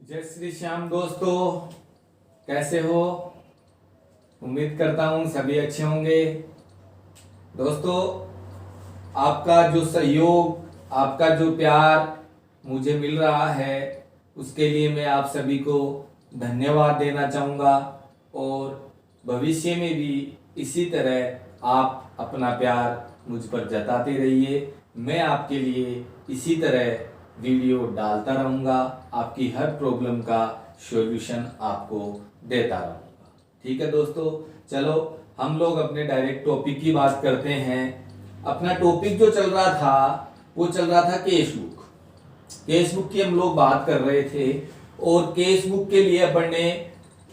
जय श्री श्याम दोस्तों, कैसे हो? उम्मीद करता हूँ सभी अच्छे होंगे। दोस्तों, आपका जो सहयोग, आपका जो प्यार मुझे मिल रहा है, उसके लिए मैं आप सभी को धन्यवाद देना चाहूँगा। और भविष्य में भी इसी तरह आप अपना प्यार मुझ पर जताते रहिए। मैं आपके लिए इसी तरह वीडियो डालता रहूँगा, आपकी हर प्रॉब्लम का सॉल्यूशन आपको देता रहूँगा। ठीक है दोस्तों, चलो हम लोग अपने डायरेक्ट टॉपिक की बात करते हैं। अपना टॉपिक जो चल रहा था वो चल रहा था केस बुक। केस बुक की हम लोग बात कर रहे थे और केस बुक के लिए अपन ने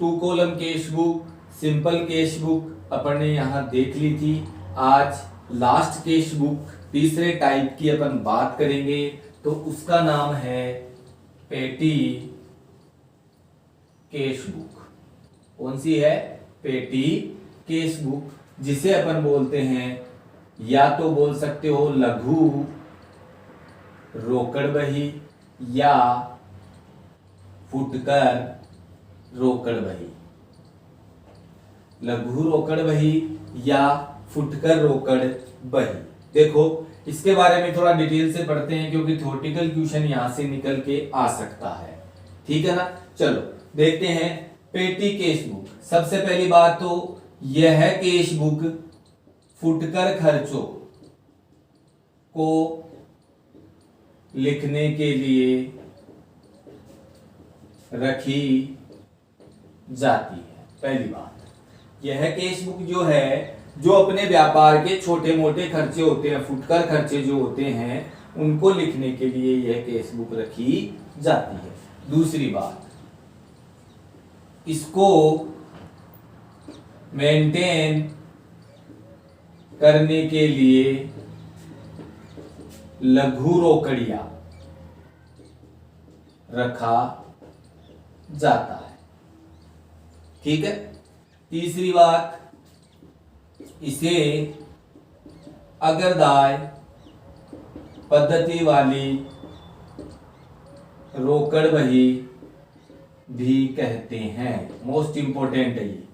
2 column cash book, simple cash book अपन ने यहाँ देख ली थी। आज लास्ट केस बुक, तीसरे टाइप की अपन बात करेंगे, तो उसका नाम है पेटी केस बुक। कौन सी है? पेटी केस बुक, जिसे अपन बोलते हैं, या तो बोल सकते हो लघु रोकड़ बही या फुटकर रोकड़ बही। लघु रोकड़ बही या फुटकर रोकड़ बही। देखो, इसके बारे में थोड़ा डिटेल से पढ़ते हैं क्योंकि थ्योरेटिकल क्वेश्चन यहां से निकल के आ सकता है। ठीक है ना? चलो देखते हैं पेटी केस बुक। सबसे पहली बात तो यह केस बुक फुटकर खर्चों को लिखने के लिए रखी जाती है। पहली बात, यह केस बुक जो है, जो अपने व्यापार के छोटे मोटे खर्चे होते हैं, फुटकर खर्चे जो होते हैं, उनको लिखने के लिए यह केस बुक रखी जाती है। दूसरी बात, इसको मेंटेन करने के लिए लघु रोकड़िया रखा जाता है। ठीक है। तीसरी बात, इसे अगरदाय पद्धति वाली रोकड़ बही भी कहते हैं। मोस्ट इंपोर्टेंट है ये।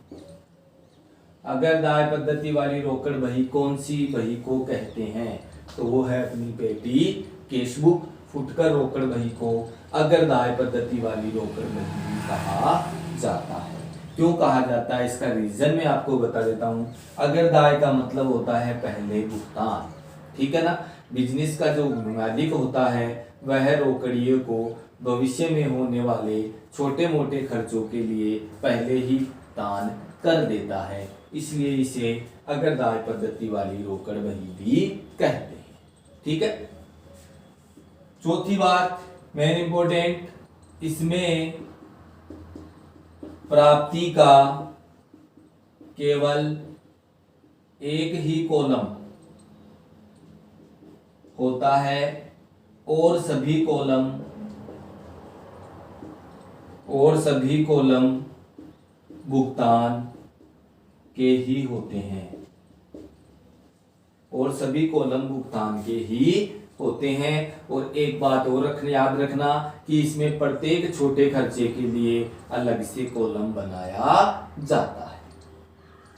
अगरदाय पद्धति वाली रोकड़ बही कौन सी बही को कहते हैं? तो वो है अपनी पेटी केस बुक। फुटकर रोकड़ बही को अगरदाय पद्धति वाली रोकड़ बही भी कहा जाता है। क्यों कहा जाता है, इसका रीजन मैं आपको बता देता हूं। अगरदाय का मतलब होता है पहले भुगतान। ठीक है ना? बिजनेस का जो मालिक होता है वह रोकड़ियों को भविष्य में होने वाले छोटे मोटे खर्चों के लिए पहले ही भुगतान कर देता है, इसलिए इसे अगरदाय पद्धति वाली रोकड़ बही भी कहते हैं। ठीक है। चौथी बात, मेन इंपोर्टेंट, इसमें प्राप्ति का केवल एक ही कॉलम होता है और सभी कॉलम भुगतान के ही होते हैं। और सभी कॉलम भुगतान के ही होते हैं। और एक बात और याद रखना कि इसमें प्रत्येक छोटे खर्चे के लिए अलग से कॉलम बनाया जाता है।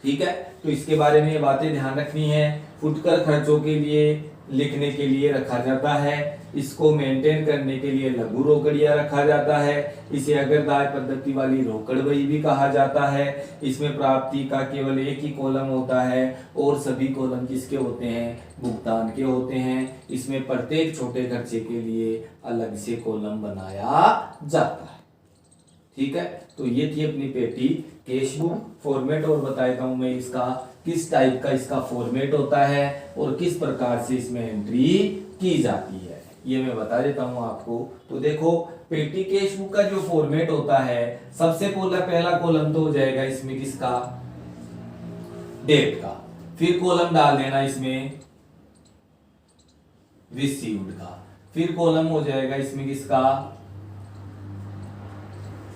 ठीक है। तो इसके बारे में ये बातें ध्यान रखनी है। फुटकर खर्चों के लिए लिखने के लिए रखा जाता है, इसको मेंटेन करने के लिए लघु रोकड़िया रखा जाता है, इसे अगरदाय पद्धति वाली रोकड़ बही भी कहा जाता है। इसमें प्राप्ति का केवल एक ही कॉलम होता है और सभी कॉलम किसके होते हैं? भुगतान के होते हैं। इसमें प्रत्येक छोटे खर्चे के लिए अलग से कॉलम बनाया जाता है। ठीक है। तो ये थी अपनी पेटी केस बुक। फॉर्मेट और बता देता हूं मैं इसका, किस टाइप का इसका फॉर्मेट होता है और किस प्रकार से इसमें एंट्री की जाती है, ये मैं बता देता हूं आपको। तो देखो, पेटी केस बुक का जो फॉर्मेट होता है, सबसे पहला कॉलम तो हो जाएगा इसमें किसका? डेट का। फिर कॉलम डाल देना इसमें रिसीव्ड का। फिर कॉलम हो जाएगा इसमें किसका?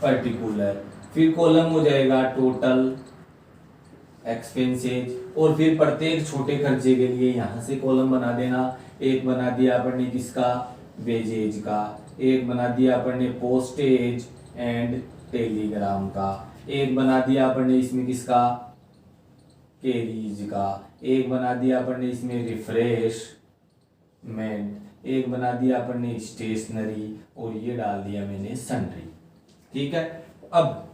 पर्टिकुलर। फिर कॉलम हो जाएगा टोटल एक्सपेंसेज। और फिर प्रत्येक छोटे खर्चे के लिए यहां से कॉलम बना देना। एक बना दिया अपन ने किसका? वेजेज का। एक बना दिया अपन ने पोस्टेज, एंड टेलीग्राम का। एक बना दिया अपन ने इसमें किसका, केरीज का। एक बना दिया अपन ने इसमें रिफ्रेशमेंट। एक बना दिया अपन ने स्टेशनरी, और ये डाल दिया मैंने सन्ड्री। ठीक है। अब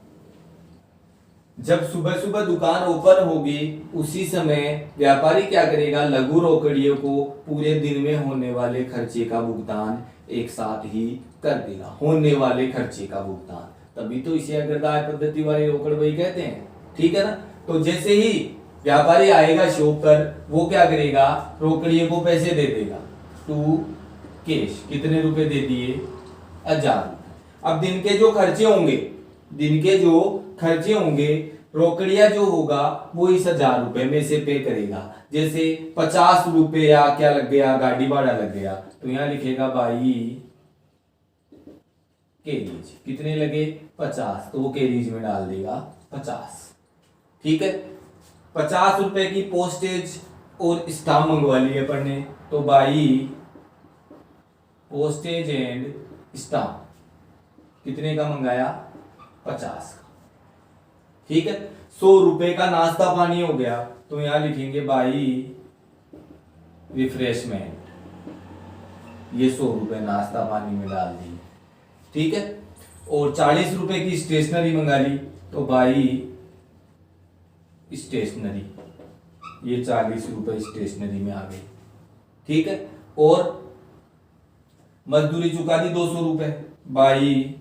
जब सुबह सुबह दुकान ओपन होगी उसी समय व्यापारी क्या करेगा, लघु रोकड़ियों को पूरे दिन में होने वाले खर्चे का भुगतान एक साथ ही कर देगा। होने वाले खर्चे का भुगतान, तभी तो इसे अग्रदाय पद्धति वाली रोकड़ बही कहते हैं। ठीक है ना। तो जैसे ही व्यापारी आएगा शॉप पर, वो क्या करेगा, रोकड़ियों को पैसे दे देगा टू कैश। कितने रुपए दे दिए, 1000। अब दिन के जो खर्चे होंगे, रोकड़िया जो होगा वो इस 1000 रुपए में से पे करेगा। जैसे 50 रुपया क्या लग गया, गाड़ी भाड़ा लग गया, तो यहां लिखेगा भाई केरीज। कितने लगे, 50, तो वो केरीज में डाल देगा 50। ठीक है। 50 रुपए की पोस्टेज और स्टाम्प मंगवा लिए अपन ने, तो भाई पोस्टेज एंड स्टाम्प कितने का मंगाया, 50 का। ठीक है। 100 रुपए का नाश्ता पानी हो गया, तो यहां लिखेंगे भाई रिफ्रेशमेंट। ये 100 रुपए नाश्ता पानी में डाल दी। ठीक है। और 40 रुपए की स्टेशनरी मंगा ली, तो भाई स्टेशनरी, ये 40 रुपए स्टेशनरी में आ गई। ठीक है। और मजदूरी चुका दी 200 रुपए, बाई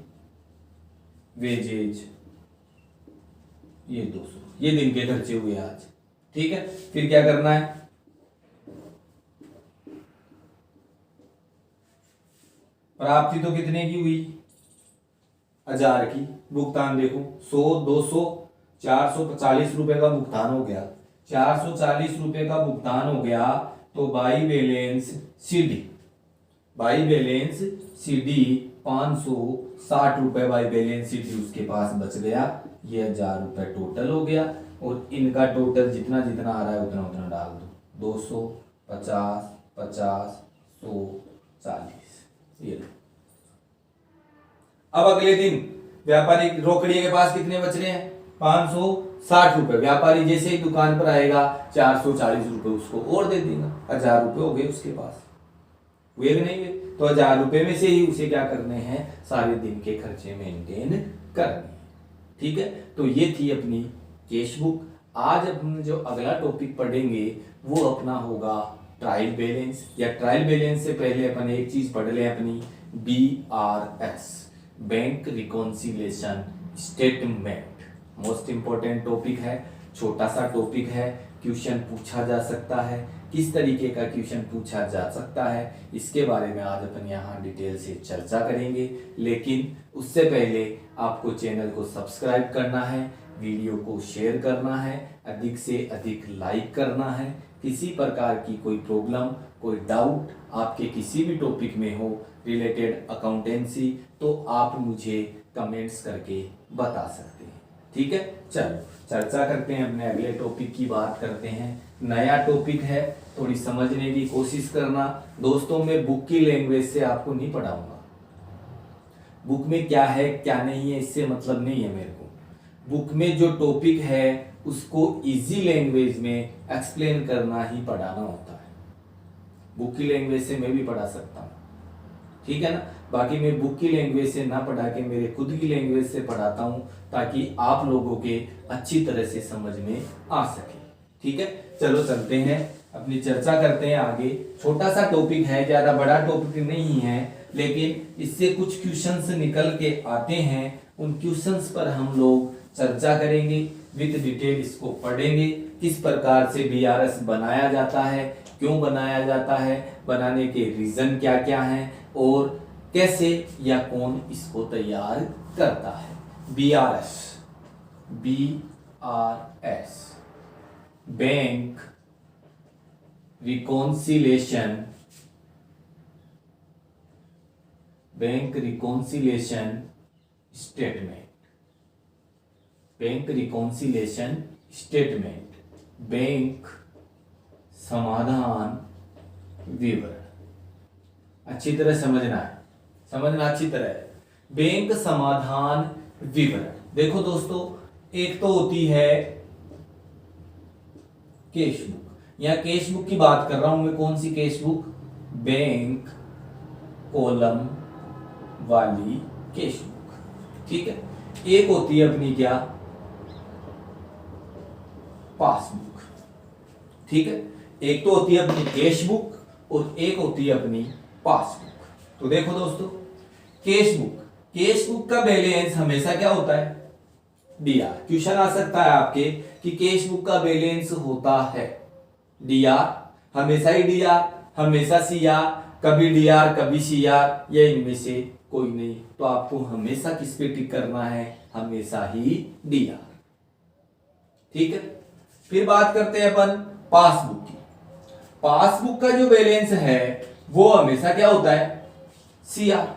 वेजेज, ये 200। ये दिन के खर्चे हुए आज। ठीक है। फिर क्या करना है, प्राप्ति तो कितने की हुई, 1000 की। भुगतान देखो 100, 200, 440 रुपए का भुगतान हो गया। 440 रुपए का भुगतान हो गया, तो बाई बैलेंस सीडी, 560 रुपए बाई बैलेंस सीडी उसके पास बच गया। ये 1000 रुपए टोटल हो गया, और इनका टोटल जितना जितना आ रहा है उतना उतना डाल दो। 200, 50, 50, 100, 40। ये लो। अब अगले दिन व्यापारी रोकड़िए के पास कितने बच रहे हैं, 560 रुपए। व्यापारी जैसे ही दुकान पर आएगा 440 रुपए उसको और दे देगा, 1000 रुपए हो गए उसके पास। हुए भी नहीं हुए, तो 1000 रुपए में से ही उसे क्या करने हैं, सारे दिन के खर्चे मेंटेन करने हैं। ठीक है। तो ये थी अपनी कैश बुक। आज अपन जो अगला टॉपिक पढ़ेंगे वो अपना होगा ट्रायल बैलेंस, या ट्रायल बैलेंस से पहले अपन एक चीज पढ़ लें अपनी, BRS, bank reconciliation statement. Most important topic है, छोटा सा टॉपिक है, क्वेश्चन पूछा जा सकता है। किस तरीके का क्वेश्चन पूछा जा सकता है इसके बारे में आज अपन यहाँ डिटेल से चर्चा करेंगे। लेकिन उससे पहले आपको चैनल को सब्सक्राइब करना है, वीडियो को शेयर करना है, अधिक से अधिक लाइक करना है। किसी प्रकार की कोई प्रॉब्लम, कोई डाउट आपके किसी भी टॉपिक में हो रिलेटेड अकाउंटेंसी, तो आप मुझे कमेंट्स करके बता सकते हैं। ठीक है। चलो चर्चा करते हैं, अपने अगले टॉपिक की बात करते हैं। नया टॉपिक है, थोड़ी समझने की कोशिश करना। दोस्तों मैं बुक की लैंग्वेज से आपको नहीं पढ़ाऊंगा, बुक में क्या है क्या नहीं है इससे मतलब नहीं है मेरे को। बुक में जो टॉपिक है उसको इजी लैंग्वेज में एक्सप्लेन करना ही पढ़ाना होता है। बुक की लैंग्वेज से मैं भी पढ़ा सकता हूँ, ठीक है ना। बाकी मैं बुक की लैंग्वेज से ना पढ़ा के मेरे खुद की लैंग्वेज से पढ़ाता हूँ, ताकि आप लोगों के अच्छी तरह से समझ में आ सके। ठीक है। चलो चलते हैं, अपनी चर्चा करते हैं आगे। छोटा सा टॉपिक है, ज्यादा बड़ा टॉपिक नहीं है, लेकिन इससे कुछ क्वेश्चंस निकल के आते हैं। उन क्वेश्चंस पर हम लोग चर्चा करेंगे, विद डिटेल इसको पढ़ेंगे। किस प्रकार से BRS बनाया जाता है, क्यों बनाया जाता है, बनाने के रीजन क्या क्या हैं, और कैसे या कौन इसको तैयार करता है। BRS bank reconciliation statement. Bank reconciliation statement, bank समाधान विवरण। अच्छी तरह समझना है, समझना अच्छी तरह है। बैंक समाधान विवरण। देखो दोस्तों, एक तो होती है कैश बुक, या कैश बुक की बात कर रहा हूं मैं। कौन सी कैश बुक? बैंक कॉलम वाली कैश बुक, ठीक है। एक होती है अपनी क्या? पासबुक, ठीक है। एक तो होती है अपनी कैश बुक और एक होती है अपनी पासबुक। तो देखो दोस्तों, कैश बुक का बैलेंस हमेशा क्या होता है? डीआर। क्वेश्चन आ सकता है आपके कि कैश बुक का बैलेंस होता है डीआर, हमेशा ही डीआर, हमेशा सीआर, कभी डीआर कभी सीआर, या इनमें से कोई नहीं। तो आपको हमेशा किस पे टिक करना है? हमेशा ही डीआर, ठीक है। फिर बात करते हैं अपन पासबुक की। पासबुक का जो बैलेंस है वो हमेशा क्या होता है? सीआर।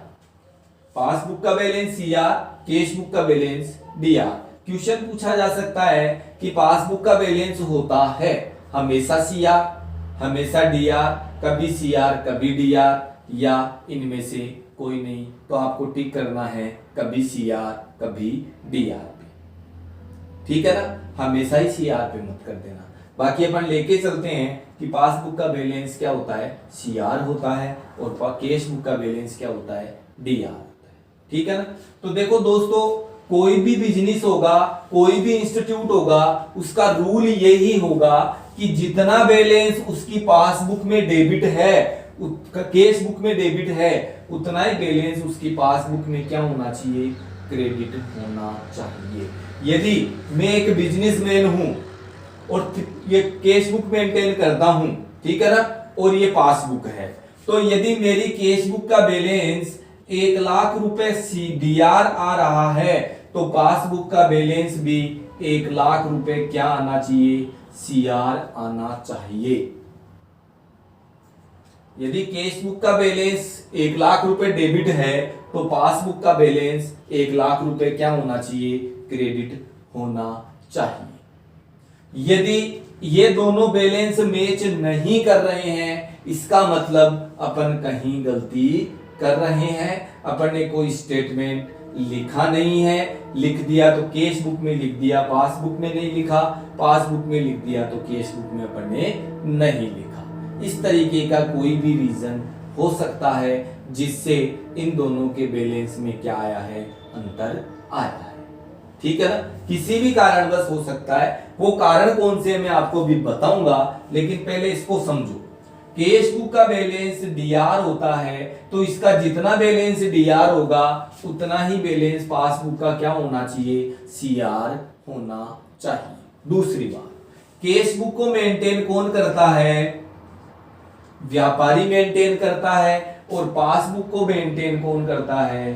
पासबुक का बैलेंस सीआर, कैश बुक का बैलेंस डीआर। क्वेश्चन पूछा जा सकता है कि पासबुक का बैलेंस होता है हमेशा सीआर, हमेशा डीआर, कभी सीआर कभी डीआर, या इनमें से कोई नहीं। तो आपको टिक करना है कभी सीआर कभी डीआर पे, ठीक है ना। हमेशा ही सीआर पे मत कर देना। बाकी अपन लेके चलते हैं कि पासबुक का बैलेंस क्या होता है? सीआर होता है, और कैश बुक का बैलेंस क्या होता है? डीआर होता है, ठीक है ना। तो देखो दोस्तों, कोई भी बिजनेस होगा, कोई भी इंस्टीट्यूट होगा, उसका रूल यही होगा कि जितना बैलेंस उसकी पासबुक में डेबिट है, कैश बुक में डेबिट है, उतना ही बैलेंस उसकी पासबुक में क्या होना चाहिए? क्रेडिट होना चाहिए। यदि मैं एक बिजनेसमैन हूं और ये कैश बुक मेंटेन करता हूं, ठीक है ना, और ये पासबुक है, तो यदि मेरी कैश बुक का बैलेंस 1,00,000 रुपए सीडीआर आ रहा है, तो पासबुक का बैलेंस भी 1,00,000 रुपए क्या आना चाहिए? सीआर आना चाहिए। यदि कैश बुक का बैलेंस 1,00,000 रुपए डेबिट है, तो पासबुक का बैलेंस 1,00,000 रुपए क्या होना चाहिए? क्रेडिट होना चाहिए। यदि ये दोनों बैलेंस मैच नहीं कर रहे हैं, इसका मतलब अपन कहीं गलती कर रहे हैं, अपन ने कोई स्टेटमेंट लिखा नहीं है। लिख दिया तो कैश बुक में लिख दिया, पासबुक में नहीं लिखा, पासबुक में लिख दिया तो कैश बुक में अपन ने नहीं लिखा। इस तरीके का कोई भी रीजन हो सकता है जिससे इन दोनों के बैलेंस में क्या आया है? अंतर आया है, ठीक है ना। किसी भी कारणवश हो सकता है, वो कारण कौन से मैं आपको भी बताऊंगा, लेकिन पहले इसको समझो। कैश बुक का बैलेंस डीआर होता है, तो इसका जितना बैलेंस डीआर होगा उतना ही बैलेंस पासबुक का क्या होना चाहिए? सीआर होना चाहिए। दूसरी बात, कैश बुक को मेंटेन कौन करता है? व्यापारी मेंटेन करता है, और पासबुक को मेंटेन कौन करता है?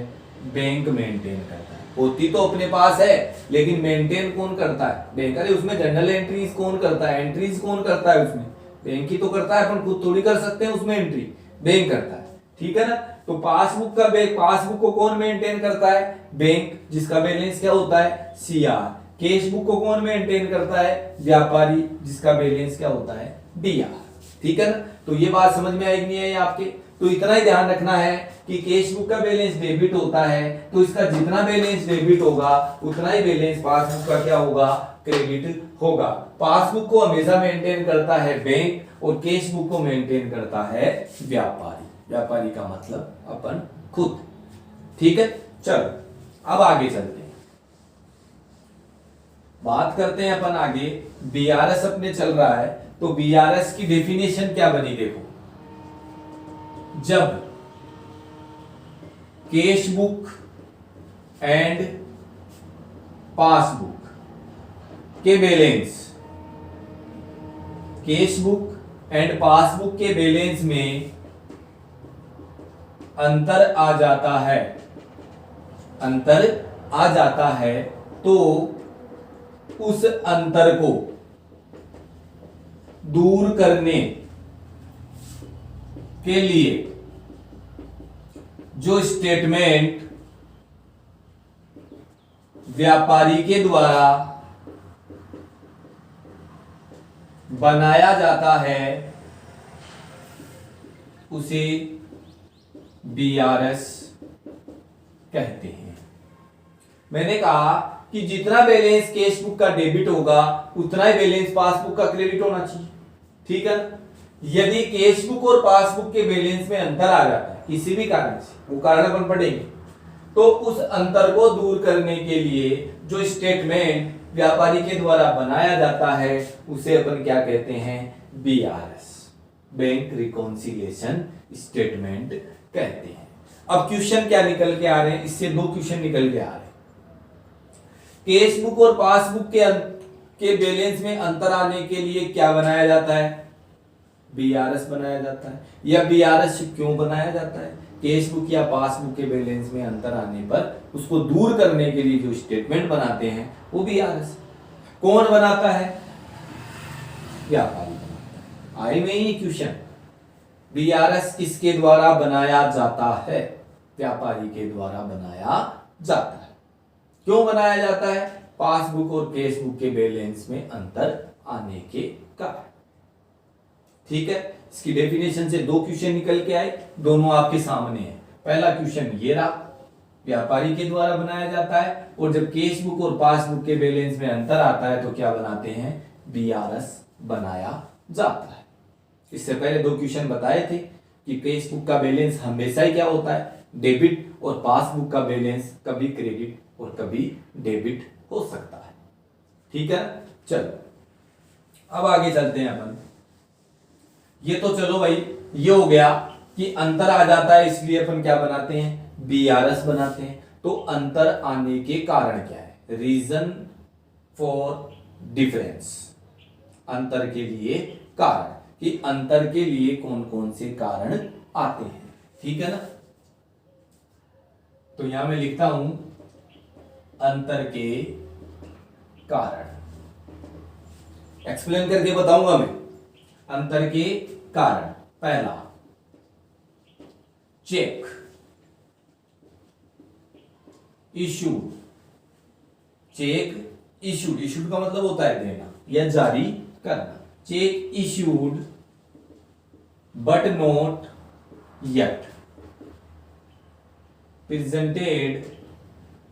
बैंक मेंटेन करता है। होती तो अपने पास है, लेकिन मेंटेन कौन करता है? बैंक। अरे उसमें जनरल एंट्रीज कौन करता है? एंट्रीज कौन करता है उसमें? बैंक ही तो करता है, अपन खुद थोड़ी कर सकते हैं उसमें एंट्री, बैंक करता है, ठीक है ना। तो पासबुक का पासबुक को कौन मेंटेन करता है? बैंक, जिसका बैलेंस क्या होता है? सीआर। कैश बुक को कौन मेंटेन करता है? व्यापारी, जिसका बैलेंस क्या होता है? डीआर, ठीक है ना। तो ये बात समझ में आएगी नहीं है आपके? तो इतना ही ध्यान रखना है कि कैश बुक का बैलेंस डेबिट होता है, तो इसका जितना बैलेंस डेबिट होगा उतना ही बैलेंस पासबुक का क्या होगा? क्रेडिट होगा। पासबुक को हमेशा मेंटेन करता है बैंक, और कैश बुक को मेंटेन करता है व्यापारी। व्यापारी का मतलब अपन खुद, ठीक है। चलो अब आगे चलते हैं, बात करते हैं अपन आगे। बीआरएस अपने चल रहा है, तो बीआरएस की डेफिनेशन क्या बनी? देखो, जब कैश बुक एंड पासबुक के balance, cash book and passbook के बैलेंस में अंतर आ जाता है, अंतर आ जाता है, तो उस अंतर को दूर करने के लिए जो स्टेटमेंट व्यापारी के द्वारा बनाया जाता है उसे बीआरएस कहते हैं। मैंने कहा कि जितना बैलेंस कैश बुक का डेबिट होगा उतना ही बैलेंस पासबुक का क्रेडिट होना चाहिए, ठीक है। यदि कैश बुक और पासबुक के बैलेंस में अंतर आ जाता है किसी भी कारण से, वो कारण अपन पढ़ेंगे, तो उस अंतर को दूर करने के लिए जो स्टेटमेंट व्यापारी के द्वारा बनाया जाता है उसे अपन क्या कहते हैं, बीआरएस, बैंक रिकॉन्सिलिएशन स्टेटमेंट कहते हैं। अब क्वेश्चन क्या निकल के आ रहे हैं, इससे दो क्वेश्चन निकल के आ रहे हैं। कैश बुक और पासबुक के बैलेंस में अंतर आने के लिए क्या बनाया जाता है, बीआरएस बनाया जाता है। या बीआरएस क्यों बनाया जाता है, कैश बुक या पासबुक के बैलेंस में अंतर आने पर उसको दूर करने के लिए जो स्टेटमेंट बनाते हैं वो बीआरएस। कौन बनाता है, व्यापारी बनाता है। आई में ही क्वेश्चन, बीआरएस किसके द्वारा बनाया जाता है, व्यापारी के द्वारा बनाया जाता है। क्यों बनाया जाता है, पासबुक और कैश बुक के बैलेंस में अंतर आने के कारण, ठीक है। इसकी डेफिनेशन से दो क्वेश्चन निकल के आए, दोनों आपके सामने हैं। पहला क्वेश्चन ये रहा, व्यापारी के द्वारा बनाया जाता है, और जब कैश बुक और पासबुक के बैलेंस में अंतर आता है तो क्या बनाते हैं, बीआरएस बनाया जाता है। इससे पहले दो क्वेश्चन बताए थे कि कैश बुक का बैलेंस हमेशा ही क्या होता है, डेबिट, और पासबुक का बैलेंस कभी क्रेडिट और कभी डेबिट हो सकता है, ठीक है। चलो अब आगे चलते हैं अपन। ये तो चलो भाई, ये हो गया कि अंतर आ जाता है इसलिए अपन क्या बनाते हैं, बीआरएस बनाते हैं। तो अंतर आने के कारण क्या है, रीजन फॉर डिफरेंस, अंतर के लिए कारण, कि अंतर के लिए कौन कौन से कारण आते हैं, ठीक है ना। तो यहां मैं लिखता हूं अंतर के कारण, एक्सप्लेन करके बताऊंगा मैं अंतर के कारण। पहला, cheque issued, cheque issued, issued का मतलब होता है देना या जारी करना। Cheque issued but not yet presented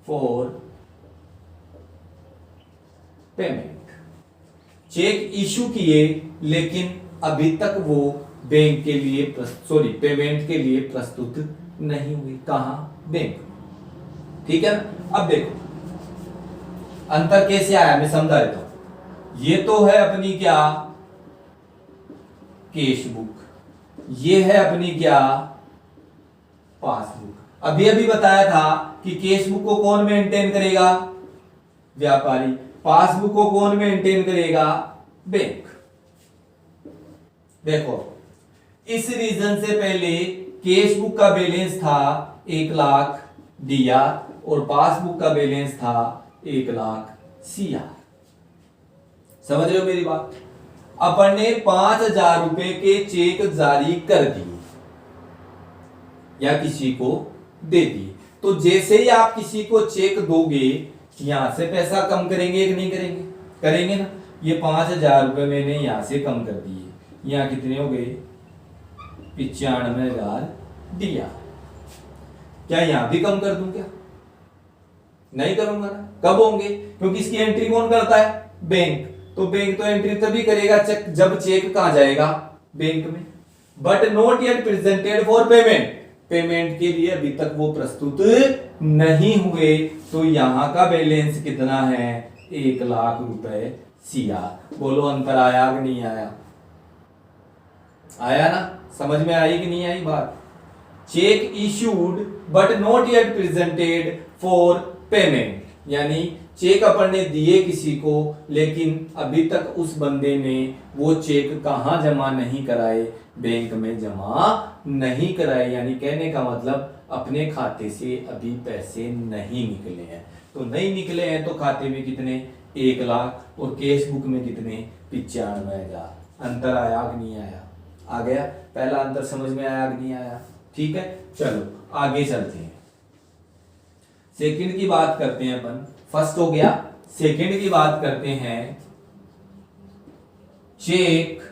for payment, cheque issue किए लेकिन अभी तक वो बैंक के लिए पेमेंट के लिए प्रस्तुत नहीं हुई, कहां, बैंक, ठीक है ना। अब देखो अंतर कैसे आया, मैं समझा देता हूं। ये तो है अपनी क्या, कैश बुक, ये है अपनी क्या, पासबुक। अभी अभी बताया था कि कैश बुक को कौन मेंटेन करेगा, व्यापारी, पासबुक को कौन मेंटेन करेगा, बैंक। देखो इस रीजन से पहले कैश बुक का बैलेंस था 1 लाख दिया और पासबुक का बैलेंस था 1 लाख सीआर। समझ रहे हो मेरी बात। अपन ने 5,000 रुपए के चेक जारी कर दिए या किसी को दे दिए, तो जैसे ही आप किसी को चेक दोगे यहां से पैसा कम करेंगे कि नहीं करेंगे, करेंगे ना। ये 5,000 रुपए मैंने यहां से कम कर दिए, यहां कितने हो गए, 95,000 दिया। क्या यहां भी कम कर दूं क्या, नहीं करूंगा ना। कब होंगे, क्योंकि इसकी एंट्री कौन करता है, बैंक। तो बैंक तो एंट्री तभी करेगा चेक जब चेक कहां जाएगा, बैंक में। But not yet presented for payment, payment के लिए अभी तक वो प्रस्तुत नहीं हुए, तो यहां का बैलेंस कितना है, 1 लाख रुपए सीआर। बोलो अंतर आया कि नहीं आया, आया ना, समझ में आई कि नहीं आई बात। Check issued but not yet presented for payment, यानी चेक अपन ने दिए किसी को लेकिन अभी तक उस बंदे ने वो चेक कहां जमा नहीं कराए, बैंक में जमा नहीं कराए। यानी कहने का मतलब अपने खाते से अभी पैसे नहीं निकले हैं। तो नहीं निकले हैं तो खाते में कितने, 1 लाख, और कैश बुक में कितने, 95,000। अंतर आया कि नहीं आया, आ गया। पहला अंतर समझ में आया कि नहीं आया, ठीक है। चलो आगे चलते हैं, सेकंड की बात करते हैं अपन। फर्स्ट हो गया, सेकंड की बात करते हैं। चेक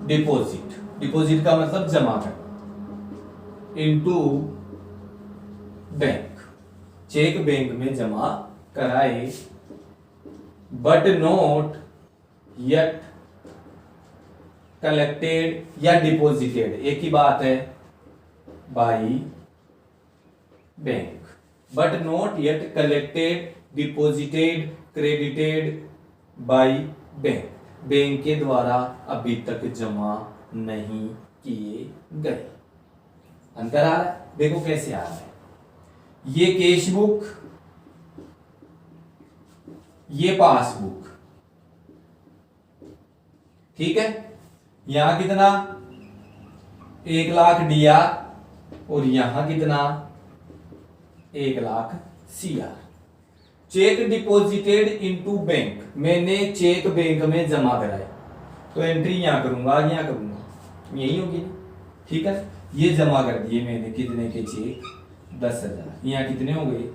डिपॉजिट, डिपॉजिट का मतलब जमा करना, इनटू बैंक, चेक बैंक में जमा कराए, बट नॉट यट कलेक्टेड या डिपॉजिटेड, एक ही बात है, by bank, but not yet collected, deposited, credited by bank, bank के द्वारा अभी तक जमा नहीं किए गए। अंतर आ रहा है, देखो कैसे आ रहा है, ये कैश बुक, ये पासबुक, ठीक है, यहां कितना 1,00,000 दिया और यहां कितना 1,00,000 CR। Check deposited into bank, मैंने चेक बैंक में जमा कराया, तो एंट्री यहां करूंगा, यहां करूंगा, यही होगी ना, ठीक है। ये जमा कर दिए मैंने, कितने के चेक 10,000, यहां कितने हो गए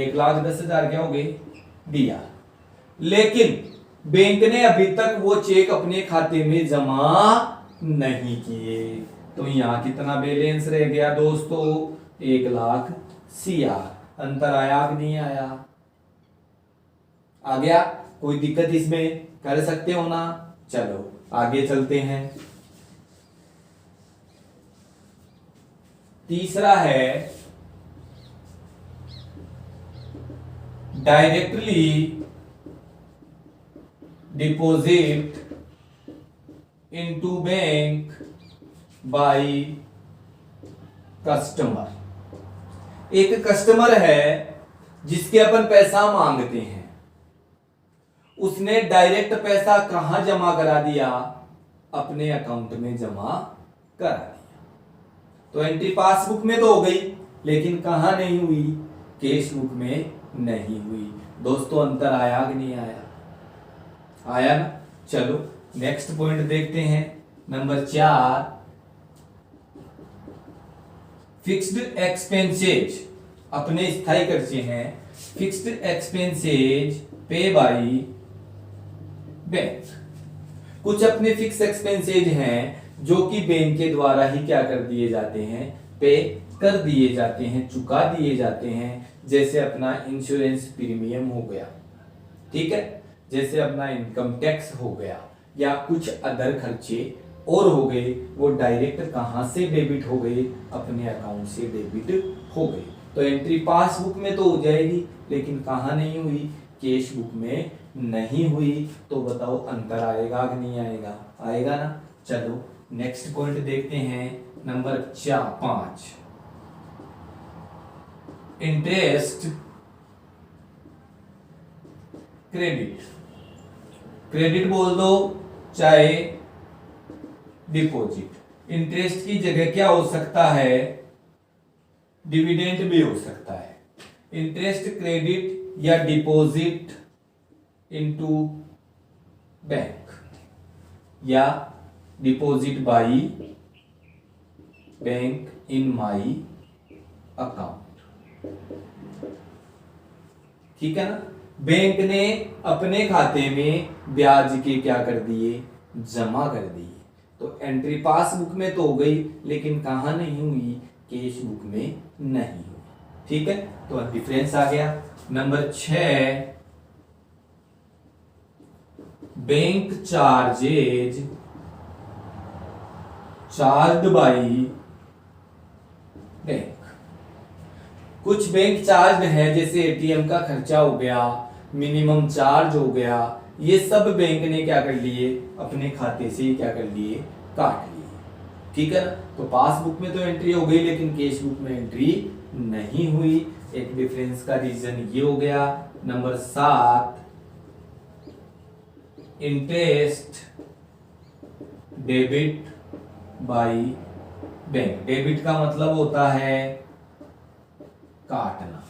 1,10,000 क्या हो गए दिया, लेकिन बैंक ने अभी तक वो चेक अपने खाते में जमा नहीं किए, तो यहां कितना बैलेंस रह गया दोस्तों 1,00,000 CR। अंतर आया कि नहीं आया, आ गया, कोई दिक्कत इसमें, कर सकते हो ना। चलो आगे चलते हैं, तीसरा है directly deposit into bank by customer. एक कस्टमर है जिसके अपन पैसा मांगते हैं, उसने डायरेक्ट पैसा कहां जमा करा दिया, अपने अकाउंट में जमा करा दिया, तो एंट्री पासबुक में तो हो गई, लेकिन कहां नहीं हुई, कैश बुक में नहीं हुई। दोस्तों अंतर आया कि नहीं आया, आया ना। चलो नेक्स्ट पॉइंट देखते हैं, नंबर 4, फिक्स्ड एक्सपेंसेज, अपने स्थायी खर्चे हैं, फिक्स्ड एक्सपेंसेज पे बाई बैंक। कुछ अपने फिक्स एक्सपेंसेज हैं जो कि बैंक के द्वारा ही क्या कर दिए जाते हैं, पे कर दिए जाते हैं, चुका दिए जाते हैं, जैसे अपना इंश्योरेंस प्रीमियम हो गया, ठीक है, जैसे अपना इनकम टैक्स हो गया, या कुछ अदर खर्चे और हो गए, वो डायरेक्ट कहां से डेबिट हो गए, अपने अकाउंट से डेबिट हो गए, तो एंट्री पासबुक में तो हो जाएगी, लेकिन कहां नहीं हुई, कैश बुक में नहीं हुई, तो बताओ अंतर आएगा कि नहीं आएगा, आएगा ना। चलो नेक्स्ट पॉइंट देखते हैं, नंबर 5, इंटरेस्ट क्रेडिट, क्रेडिट बोल दो चाहे डिपॉजिट, इंटरेस्ट की जगह क्या हो सकता है, डिविडेंड भी हो सकता है, इंटरेस्ट क्रेडिट या डिपॉजिट इनटू बैंक, या deposit by bank in my account, ठीक है ना। बैंक ने अपने खाते में ब्याज के क्या कर दिए, जमा कर दिए, तो एंट्री पासबुक में तो हो गई, लेकिन कहां नहीं हुई, कैश बुक में नहीं हुई, ठीक है, तो डिफरेंस आ गया। Number 6, bank charges charge by bank. कुछ बैंक चार्ज है, जैसे एटीएम का खर्चा हो गया, मिनिमम चार्ज हो गया, ये सब बैंक ने क्या कर लिए, अपने खाते से क्या कर लिए, काट लिए, ठीक है ना। तो पासबुक में तो एंट्री हो गई, लेकिन कैश बुक में एंट्री नहीं हुई, एक डिफरेंस का रीजन ये हो गया। Number 7, interest debit by bank. Debit का मतलब होता है काटना,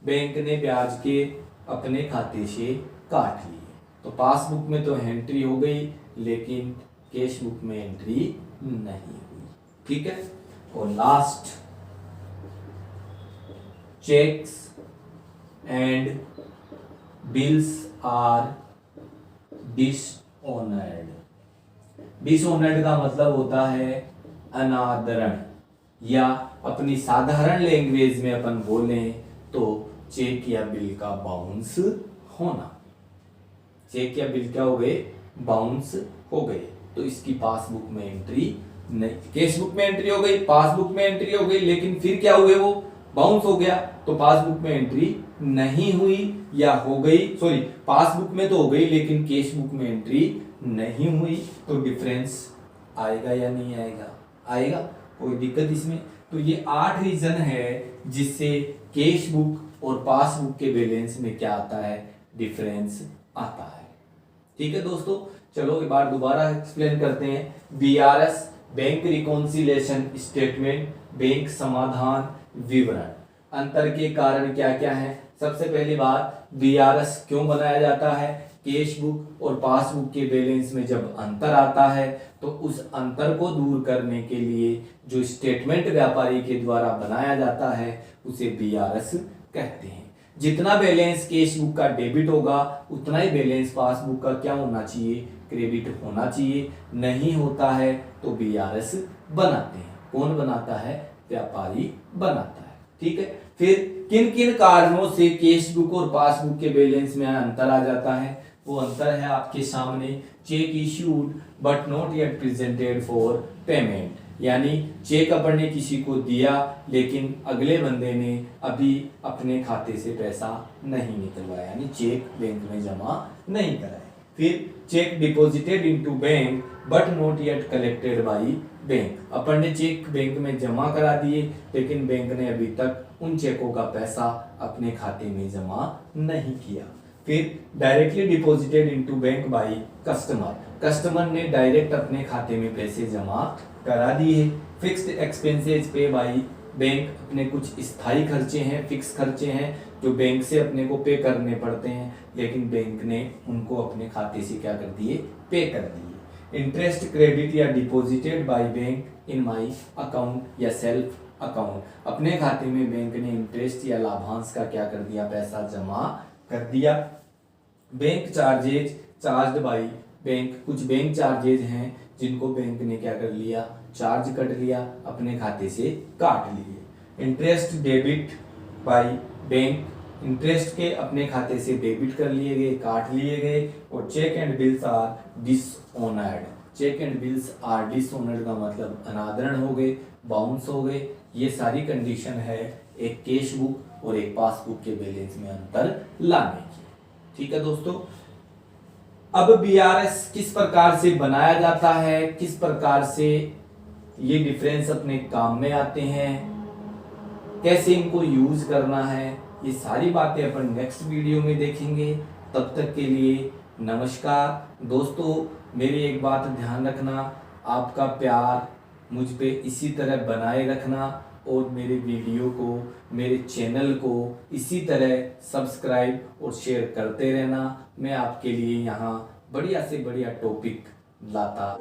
बैंक ने ब्याज के अपने खाते से काट लिए, तो पासबुक में तो एंट्री हो गई, लेकिन कैश बुक में एंट्री नहीं हुई, ठीक है। और last, cheques and bills are dishonoured. Dishonoured का मतलब होता है अनादरण, या अपनी साधारण लैंग्वेज में अपन बोलें तो चेक या बिल का बाउंस होना। चेक या बिल क्या हो गए, बाउंस हो गए, तो इसकी पासबुक में एंट्री नहीं, कैश बुक में एंट्री हो गई, पासबुक में एंट्री हो गई, लेकिन फिर क्या हुए, वो बाउंस हो गया, तो पासबुक में एंट्री नहीं हुई या हो गई, सॉरी पासबुक में तो हो गई लेकिन कैश बुक में एंट्री नहीं हुई, तो डिफरेंस आएगा या नहीं आएगा, आएगा, कोई दिक्कत इसमें। तो ये 8 रीजन है जिससे कैश बुक और पासबुक के बैलेंस में क्या आता है, डिफरेंस आता है। ठीक है दोस्तों, चलो एक बार दोबारा एक्सप्लेन करते हैं। BRS bank reconciliation statement, bank समाधान विवरण, अंतर के कारण क्या क्या है। सबसे पहली बात, बीआरएस क्यों बनाया जाता है, कैश बुक और पासबुक के बैलेंस में जब अंतर आता है तो उस अंतर को दूर करने के लिए जो स्टेटमेंट व्यापारी के द्वारा बनाया जाता है उसे बीआरएस कहते हैं। जितना बैलेंस कैश बुक का डेबिट होगा उतना ही बैलेंस पासबुक का क्या होना चाहिए, क्रेडिट होना चाहिए। नहीं होता है तो बीआरएस बनाते हैं। कौन बनाता है, व्यापारी बनाता है। ठीक है, फिर किन किन कारणों से कैश बुक और पासबुक के बैलेंस में अंतर आ जाता है, वो अंतर है आपके सामने। Check issued but not yet presented for payment, यानी चेक अपन ने किसी को दिया लेकिन अगले बंदे ने अभी अपने खाते से पैसा नहीं निकलवाया, यानी चेक बैंक में जमा नहीं कराया। फिर cheque deposited into bank but not yet collected by bank, अपन ने चेक बैंक में जमा करा दिए लेकिन बैंक ने अभी तक उन चेकों का पैसा अपने खाते में जमा नहीं किया। फिर directly deposited into bank by customer, customer ने डायरेक्ट अपने खाते में पैसे जमा करा दिए। फिक्स्ड एक्सपेंसेस पे बाय बैंक, अपने कुछ स्थायी खर्चे हैं, फिक्स खर्चे हैं जो बैंक से अपने को पे करने पड़ते हैं लेकिन बैंक ने उनको अपने खाते से क्या कर दिए, पे कर दिए। इंटरेस्ट क्रेडिट या deposited by bank in my account या सेल्फ अकाउंट, अपने खाते में बैंक ने इंटरेस्ट या लाभांश का क्या कर दिया, पैसा जमा कर दिया। Bank charges charged by bank, कुछ बैंक चार्जेज हैं जिनको बैंक ने क्या कर लिया, चार्ज कर लिया, अपने खाते से काट लिए। Interest debit by bank, interest के अपने खाते से डेबिट कर लिए गए, काट लिए गए। और cheque and bills are dishonoured, cheque and bills are dishonoured का मतलब अनादरण हो गए, बाउंस हो गए। ये सारी कंडीशन है एक कैश बुक और एक पासबुक के बैलेंस में अंतर लाने की। ठीक है दोस्तों, अब बीआरएस किस प्रकार से बनाया जाता है, किस प्रकार से ये डिफरेंस अपने काम में आते हैं, कैसे इनको यूज करना है, ये सारी बातें अपन नेक्स्ट वीडियो में देखेंगे। तब तक के लिए नमस्कार दोस्तों। मेरी एक बात ध्यान रखना, आपका प्यार मुझ पे इसी तरह बनाए रखना और मेरे वीडियो को, मेरे चैनल को इसी तरह सब्सक्राइब और शेयर करते रहना। मैं आपके लिए यहाँ बढ़िया से बढ़िया टॉपिक लाता